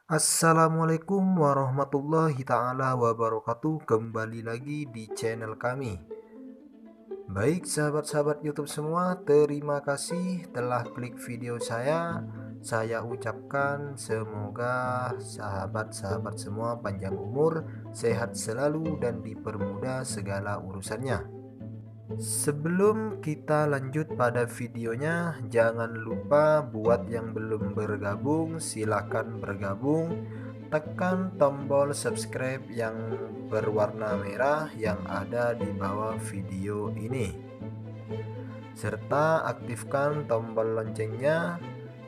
Assalamualaikum warahmatullahi ta'ala wabarakatuh. Kembali lagi di channel kami. Baik sahabat-sahabat YouTube semua, terima kasih telah klik video saya. Saya ucapkan semoga sahabat-sahabat semua panjang umur, sehat selalu, dan dipermudah segala urusannya. Sebelum kita lanjut pada videonya, jangan lupa buat yang belum bergabung, silakan bergabung. Tekan tombol subscribe yang berwarna merah yang ada di bawah video ini, serta aktifkan tombol loncengnya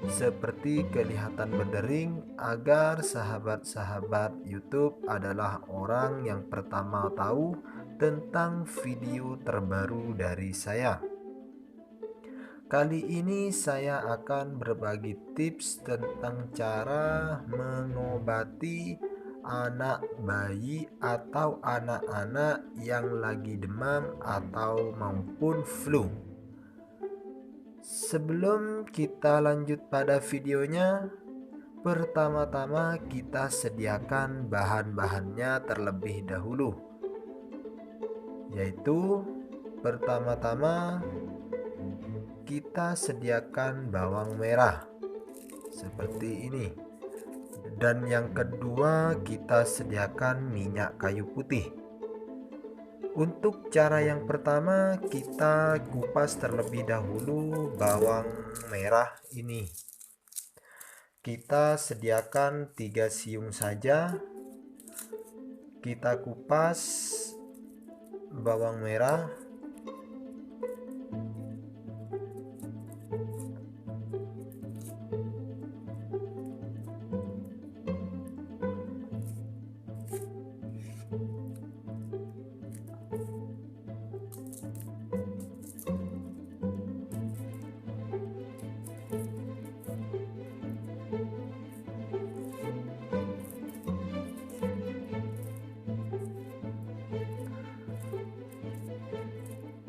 seperti kelihatan berdering agar sahabat-sahabat YouTube adalah orang yang pertama tahu tentang video terbaru dari saya. Kali ini saya akan berbagi tips tentang cara mengobati anak bayi atau anak-anak yang lagi demam atau maupun flu. Sebelum kita lanjut pada videonya, pertama-tama kita sediakan bahan-bahannya terlebih dahulu, yaitu pertama-tama kita sediakan bawang merah seperti ini, dan yang kedua kita sediakan minyak kayu putih. Untuk cara yang pertama, kita kupas terlebih dahulu bawang merah ini. Kita sediakan 3 siung saja. Kita kupas bawang merah.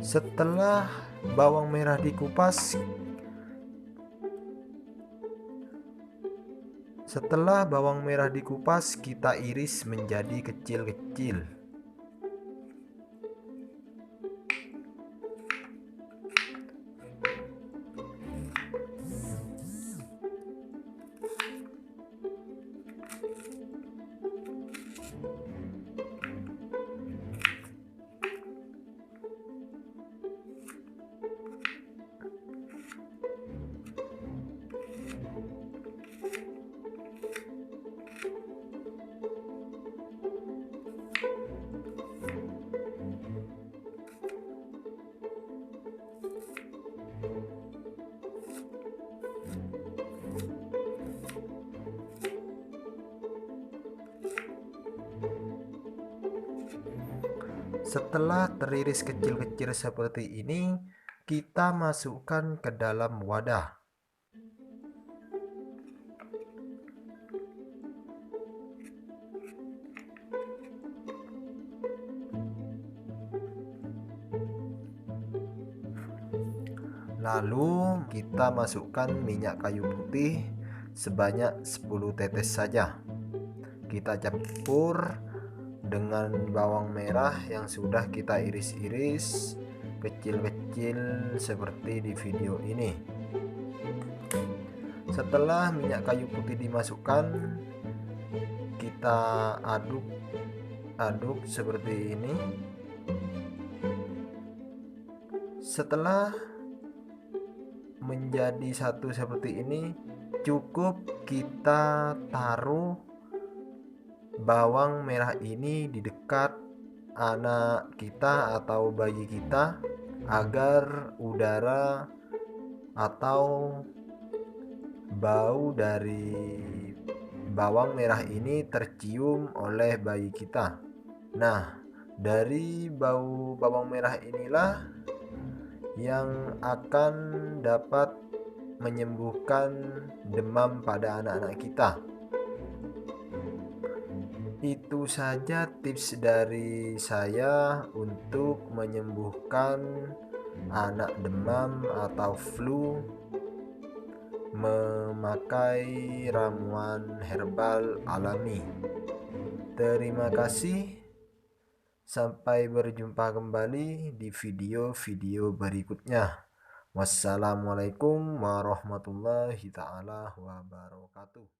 Setelah bawang merah dikupas, kita iris menjadi kecil-kecil. Setelah teriris kecil-kecil seperti ini, kita masukkan ke dalam wadah. Lalu kita masukkan minyak kayu putih sebanyak 10 tetes saja. Kita campur dengan bawang merah yang sudah kita iris-iris kecil-kecil seperti di video ini. Setelah minyak kayu putih dimasukkan, kita aduk seperti ini. Setelah menjadi satu seperti ini, cukup kita taruh bawang merah ini di dekat anak kita atau bayi kita agar udara atau bau dari bawang merah ini tercium oleh bayi kita. Nah, dari bau bawang merah inilah yang akan dapat menyembuhkan demam pada anak-anak kita. Itu saja tips dari saya untuk menyembuhkan anak demam atau flu memakai ramuan herbal alami. Terima kasih. Sampai berjumpa kembali di video-video berikutnya. Wassalamualaikum warahmatullahi taala wabarakatuh.